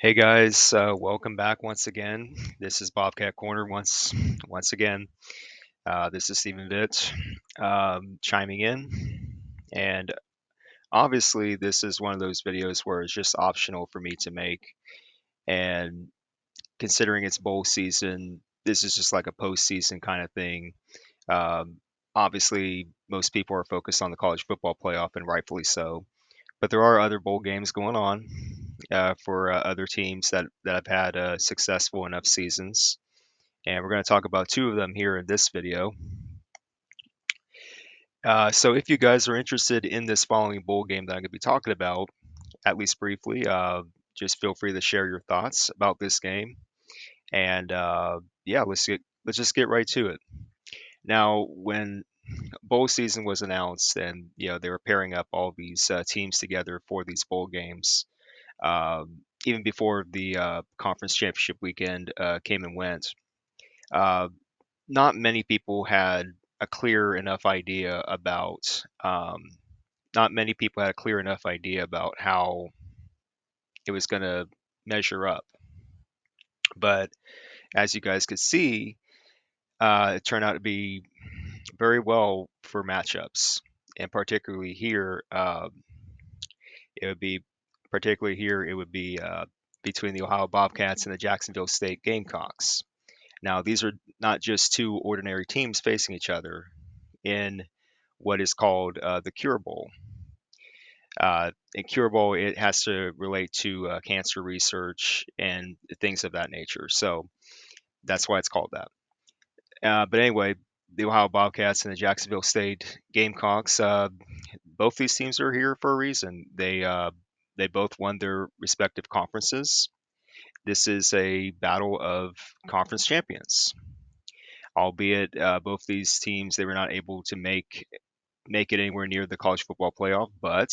Hey guys, welcome back once again. This is Bobcat Corner once again. This is Stephen Bitch chiming in, and obviously this is one of those videos where it's just optional for me to make. And considering it's bowl season, this is just like a postseason kind of thing. Um, Obviously, most people are focused on the college football playoff, and rightfully so. But there are other bowl games going on for other teams that have had successful enough seasons. And we're going to talk about two of them here in this video. So if you guys are interested in this following bowl game that I'm going to be talking about, at least briefly, just feel free to share your thoughts about this game. And yeah, let's just get right to it. Now, when bowl season was announced, and they were pairing up all these teams together for these bowl games, even before the conference championship weekend came and went. Uh, Not many people had a clear enough idea about. Not many people had a clear enough idea about how it was going to measure up. But as you guys could see, it turned out to be very well for matchups, and particularly here, it would be between the Ohio Bobcats and the Jacksonville State Gamecocks. Now, these are not just two ordinary teams facing each other in what is called the Cure Bowl. In Cure Bowl, it has to relate to cancer research and things of that nature. So that's why it's called that. But anyway, the Ohio Bobcats and the Jacksonville State Gamecocks, both these teams are here for a reason. They both won their respective conferences. This is a battle of conference champions, albeit both these teams they were not able to make it anywhere near the college football playoff, but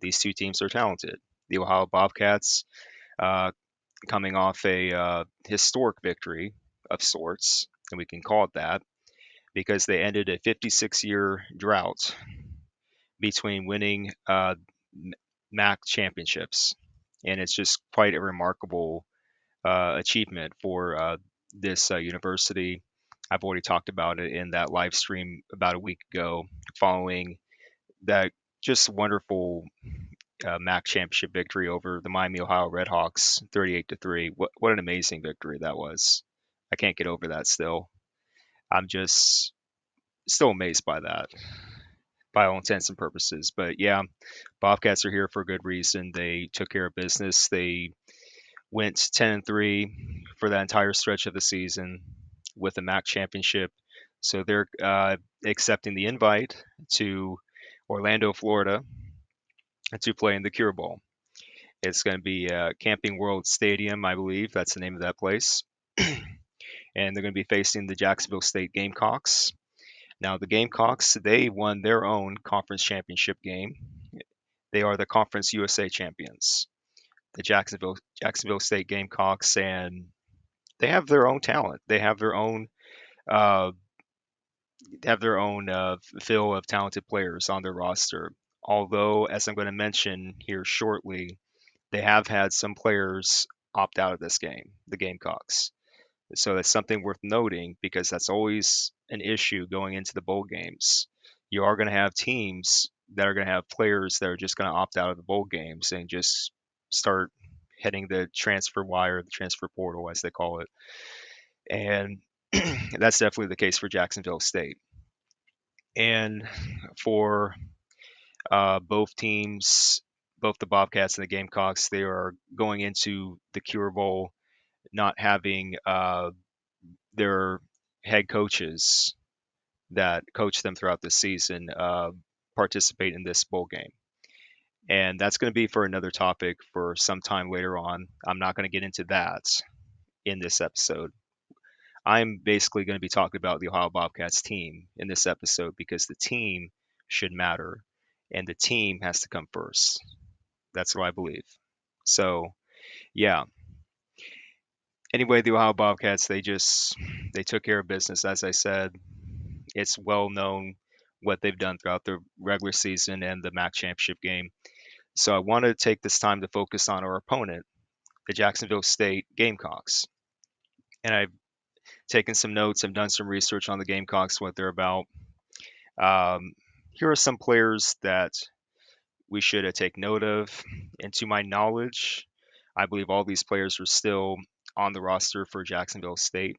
these two teams are talented. The Ohio Bobcats uh, coming off a historic victory of sorts, and we can call it that because they ended a 56-year drought between winning MAC championships, and it's just quite a remarkable achievement for this university. I've already talked about it in that live stream about a week ago, following that just wonderful MAC championship victory over the Miami Ohio Redhawks, 38-3. What an amazing victory that was! I can't get over that still. I'm just still amazed by that, by all intents and purposes. But yeah, Bobcats are here for a good reason. They took care of business. They went 10-3 for that entire stretch of the season with the MAC championship. So they're accepting the invite to Orlando, Florida, to play in the Cure Bowl. It's going to be Camping World Stadium, I believe. That's the name of that place. And they're going to be facing the Jacksonville State Gamecocks. Now, the Gamecocks, they won their own conference championship game. They are the Conference USA champions, the Jacksonville State Gamecocks, and they have their own talent. They uh, have their own fill of talented players on their roster. Although, as I'm going to mention here shortly, they have had some players opt out of this game, the Gamecocks. So that's something worth noting because that's always an issue going into the bowl games. You are going to have teams that are going to have players that are just going to opt out of the bowl games and just start hitting the transfer wire, the transfer portal, as they call it. And that's definitely the case for Jacksonville State. And for both teams, both the Bobcats and the Gamecocks, they are going into the Cure Bowl not having their head coaches that coach them throughout the season participate in this bowl game. And that's going to be for another topic for some time later on. I'm not going to get into that in this episode. I'm basically going to be talking about the Ohio Bobcats team in this episode because the team should matter and the team has to come first. That's what I believe. So, yeah. Anyway, the Ohio Bobcats, they took care of business, as I said. It's well known what they've done throughout the regular season and the MAC championship game. So I want to take this time to focus on our opponent, the Jacksonville State Gamecocks. And I've taken some notes, I've done some research on the Gamecocks, what they're about. Um, Here are some players that we should take note of. And to my knowledge, I believe all these players are still on the roster for Jacksonville State.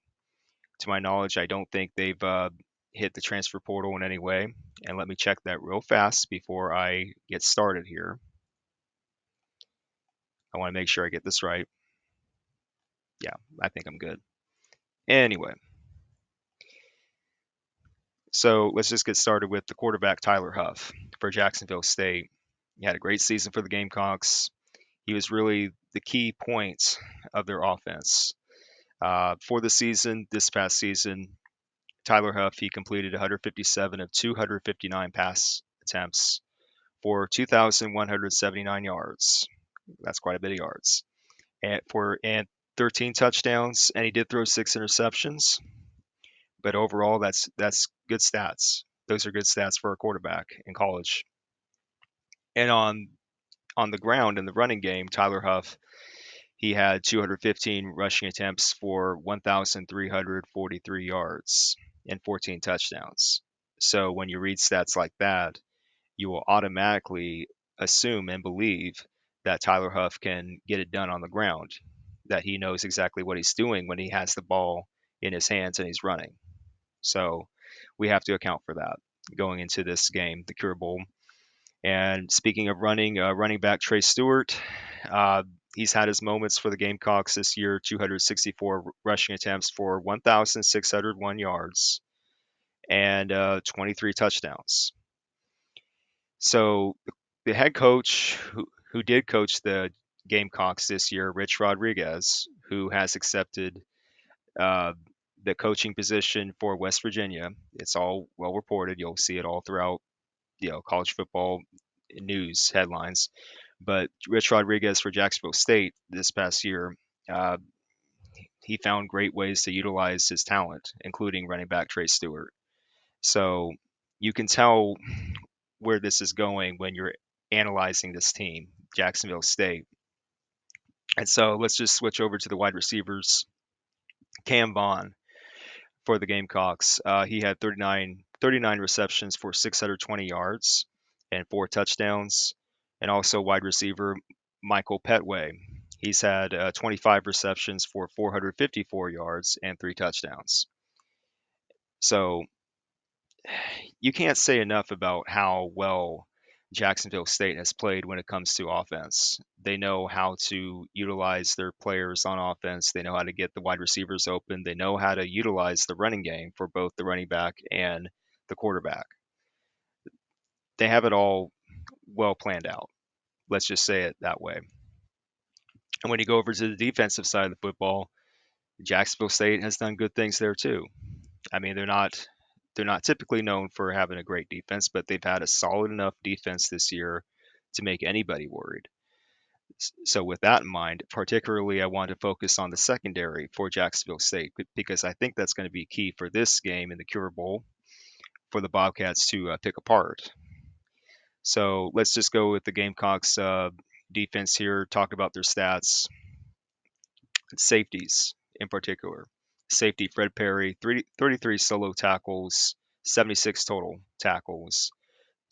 To my knowledge, I don't think they've hit the transfer portal in any way. And let me check that real fast before I get started here. I want to make sure I get this right. Yeah, I think I'm good. Anyway, so let's just get started with the quarterback, Tyler Huff, for Jacksonville State. He had a great season for the Gamecocks. He was really the key point of their offense. For the season, this past season, Tyler Huff, he completed 157 of 259 pass attempts for 2,179 yards. That's quite a bit of yards. And 13 touchdowns, and he did throw 6 interceptions. But overall, that's good stats. Those are good stats for a quarterback in college. And on the ground in the running game, Tyler Huff, he had 215 rushing attempts for 1,343 yards and 14 touchdowns. So when you read stats like that, you will automatically assume and believe that Tyler Huff can get it done on the ground, that he knows exactly what he's doing when he has the ball in his hands and he's running. So we have to account for that going into this game, the Cure Bowl. And speaking of running, running back Trey Stewart, uh, he's had his moments for the Gamecocks this year. 264 rushing attempts for 1,601 yards and 23 touchdowns. So the head coach who did coach the Gamecocks this year, Rich Rodriguez, who has accepted uh, the coaching position for West Virginia. It's all well reported. You'll see it all throughout, college football news headlines. But Rich Rodriguez for Jacksonville State this past year, uh, he found great ways to utilize his talent, including running back Trey Stewart. So you can tell where this is going when you're analyzing this team, Jacksonville State. And so let's just switch over to the wide receivers. Cam Vaughn for the Gamecocks. He had 39 receptions for 620 yards and 4 touchdowns. And also wide receiver Michael Petway. He's had 25 receptions for 454 yards and 3 touchdowns. So you can't say enough about how well Jacksonville State has played when it comes to offense. They know how to utilize their players on offense. They know how to get the wide receivers open. They know how to utilize the running game for both the running back and the quarterback. They have it all well planned out. Let's just say it that way. And when you go over to the defensive side of the football, Jacksonville State has done good things there too. I mean, they're not typically known for having a great defense, but they've had a solid enough defense this year to make anybody worried. So with that in mind, particularly I want to focus on the secondary for Jacksonville State because I think that's going to be key for this game in the Cure Bowl for the Bobcats to pick apart. So let's just go with the Gamecocks defense here, talk about their stats. Safeties in particular. Safety Fred Perry, 33 solo tackles, 76 total tackles,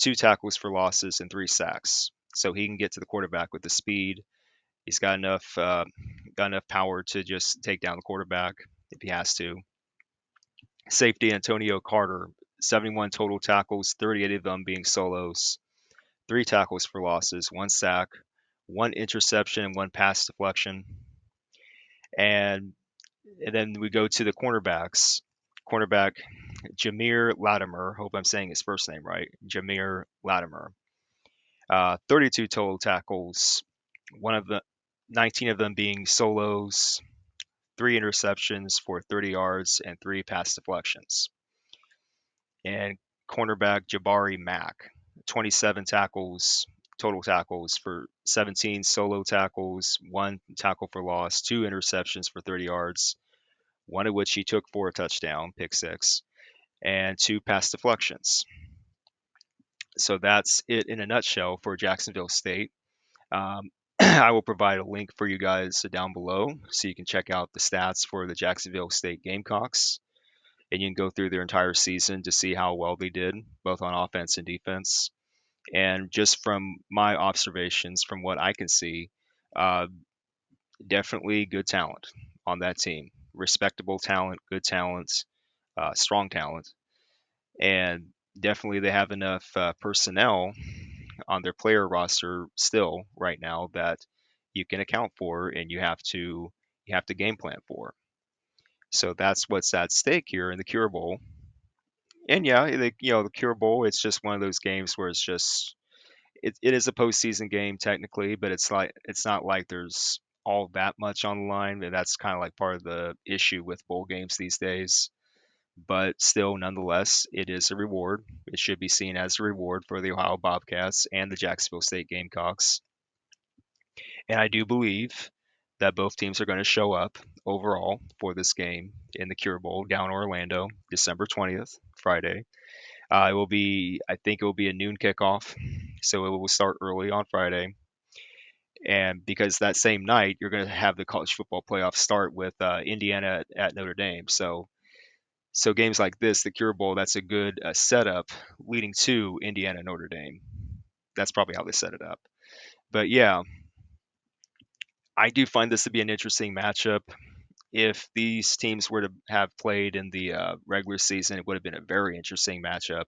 2 tackles for losses, and 3 sacks. So he can get to the quarterback with the speed. He's got enough power to just take down the quarterback if he has to. Safety Antonio Carter, 71 total tackles, 38 of them being solos, 3 tackles for losses, 1 sack, 1 interception, and 1 pass deflection. And then we go to the cornerbacks. Cornerback Jameer Latimer. Hope I'm saying his first name right. Jameer Latimer. 32 total tackles. 19 of them being solos. 3 interceptions for 30 yards and 3 pass deflections. And cornerback Jabari Mack. 27 total tackles for 17 solo tackles, 1 tackle for loss, 2 interceptions for 30 yards, one of which he took for a touchdown, pick six, and 2 pass deflections. So that's it in a nutshell for Jacksonville State. Um, I will provide a link for you guys down below so you can check out the stats for the Jacksonville State Gamecocks, and you can go through their entire season to see how well they did, both on offense and defense. And just from my observations, from what I can see, uh, definitely good talent on that team. Respectable talent, good talent, strong talent, and definitely they have enough personnel on their player roster still right now that you can account for, and you have to game plan for. So that's what's at stake here in the Cure Bowl. And yeah, the Cure Bowl, it's just one of those games where it is a postseason game technically, but it's not like there's all that much on the line, and that's kind of like part of the issue with bowl games these days. But still, nonetheless, it is a reward. It should be seen as a reward for the Ohio Bobcats and the Jacksonville State Gamecocks. And I do believe that both teams are going to show up overall for this game in the Cure Bowl down in Orlando, December 20th, Friday. I think it will be a noon kickoff, so it will start early on Friday. And because that same night, you're going to have the college football playoff start with Indiana at Notre Dame. So games like this, the Cure Bowl, that's a good setup leading to Indiana Notre Dame. That's probably how they set it up. But yeah, I do find this to be an interesting matchup. If these teams were to have played in the regular season, it would have been a very interesting matchup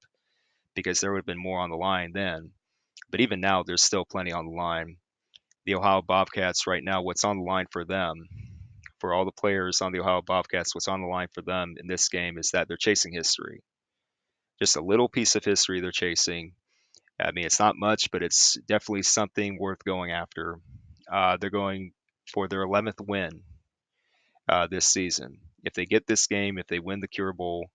because there would have been more on the line then. But even now, there's still plenty on the line. The Ohio Bobcats right now, what's on the line for them, for all the players on the Ohio Bobcats, what's on the line for them in this game is that they're chasing history. Just a little piece of history they're chasing. I mean, it's not much, but it's definitely something worth going after. They're going for their 11th win this season. If they get this game, if they win the Cure Bowl,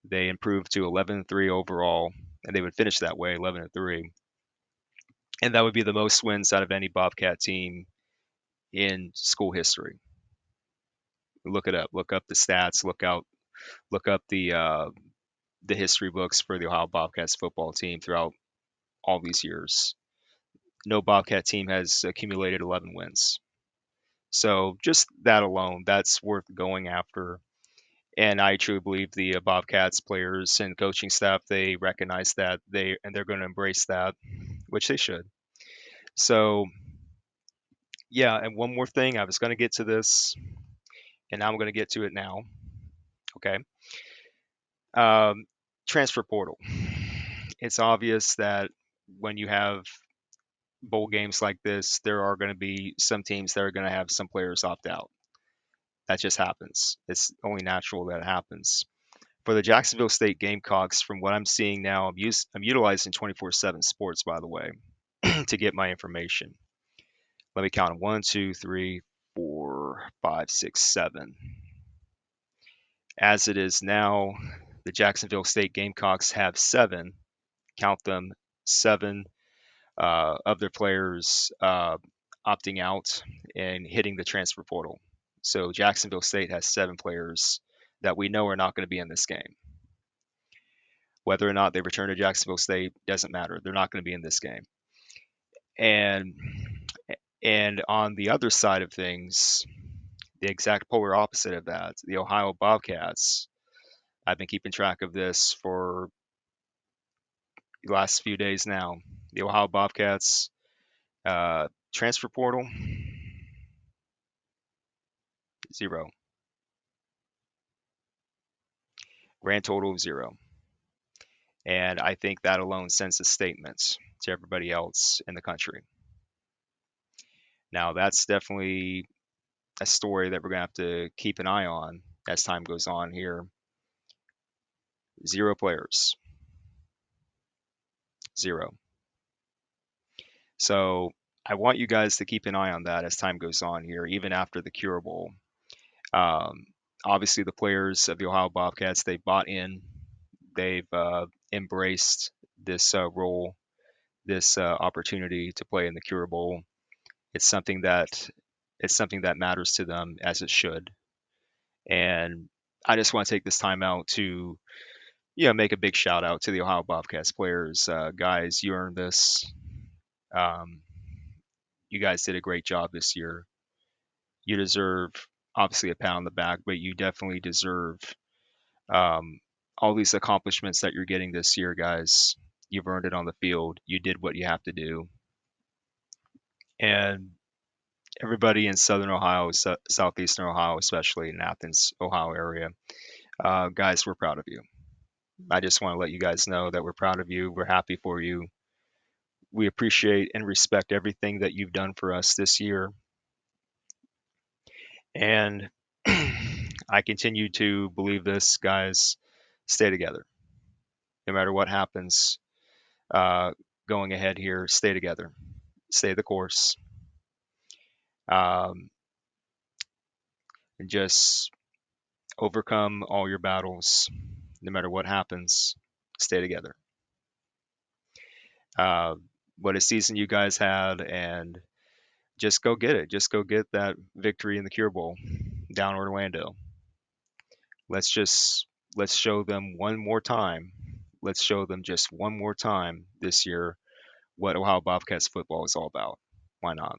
they improve to 11-3 overall, and they would finish that way, 11-3, and that would be the most wins out of any Bobcat team in school history. Look it up. Look up the stats. Look up the history books for the Ohio Bobcats football team throughout all these years. No Bobcat team has accumulated 11 wins. So just that alone, that's worth going after. And I truly believe the Bobcats players and coaching staff, they recognize that, they're going to embrace that, which they should. So yeah, and one more thing, I was going to get to this, and now I'm going to get to it now. Okay. Um, Transfer portal. It's obvious that when you have bowl games like this, there are going to be some teams that are going to have some players opt out. That just happens. It's only natural that it happens. For the Jacksonville State Gamecocks, from what I'm seeing now, I'm utilizing 24/7 Sports, by the way, to get my information. Let me count them: 1, 2, 3, 4, 5, 6, 7. As it is now, the Jacksonville State Gamecocks have 7. Count them, 7 of their players opting out and hitting the transfer portal. So Jacksonville State has 7 players that we know are not going to be in this game. Whether or not they return to Jacksonville State doesn't matter. They're not going to be in this game. And on the other side of things, the exact polar opposite of that, the Ohio Bobcats. I've been keeping track of this for the last few days now. The Ohio Bobcats transfer portal 0. Grand total of 0. And I think that alone sends a statement to everybody else in the country. Now, that's definitely a story that we're going to have to keep an eye on as time goes on here. 0 players. 0. So I want you guys to keep an eye on that as time goes on here, even after the Cure Bowl. Obviously, the players of the Ohio Bobcats, they bought in. They've embraced this role, this opportunity to play in the Cure Bowl. It's something that matters to them, as it should. And I just want to take this time out to make a big shout out to the Ohio Bobcats players. Guys, you earned this. Um, You guys did a great job this year. You deserve obviously a pat on the back, but you definitely deserve um, all these accomplishments that you're getting this year, guys. You've earned it on the field. You did what you have to do, and everybody in Southern Ohio, Southeastern Ohio, especially in Athens, Ohio area, guys, we're proud of you. I just want to let you guys know that we're proud of you. We're happy for you. We appreciate and respect everything that you've done for us this year. And I continue to believe this, guys. Stay together. No matter what happens uh, going ahead here, stay together. Stay the course. Um, and just overcome all your battles. No matter what happens, stay together. Uh, what a season you guys had, and just go get it. Just go get that victory in the Cure Bowl down in Orlando. Let's just let's show them one more time. Let's show them just one more time this year what Ohio Bobcats football is all about. Why not?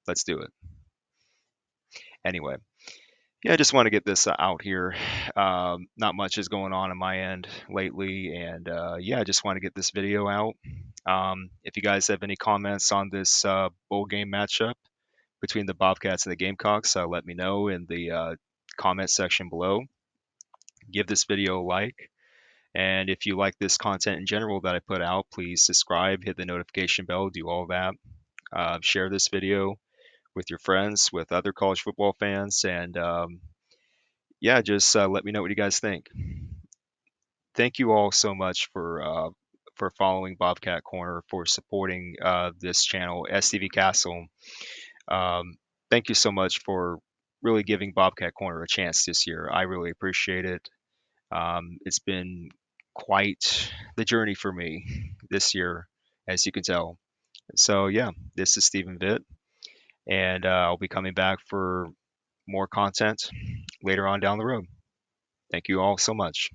Let's do it. Anyway, yeah, I just want to get this out here. Not much is going on my end lately, and yeah, I just want to get this video out. If you guys have any comments on this bowl game matchup between the Bobcats and the Gamecocks, let me know in the comment section below. Give this video a like. And if you like this content in general that I put out, please subscribe, hit the notification bell, do all that. Share this video with your friends, with other college football fans, and yeah, just let me know what you guys think. Thank you all so much for following Bobcat Corner, for supporting this channel, STV Castle. Um, Thank you so much for really giving Bobcat Corner a chance this year. I really appreciate it. It's been quite the journey for me this year, as you can tell. So yeah, this is Stephen Vitt, and I'll be coming back for more content later on down the road. Thank you all so much.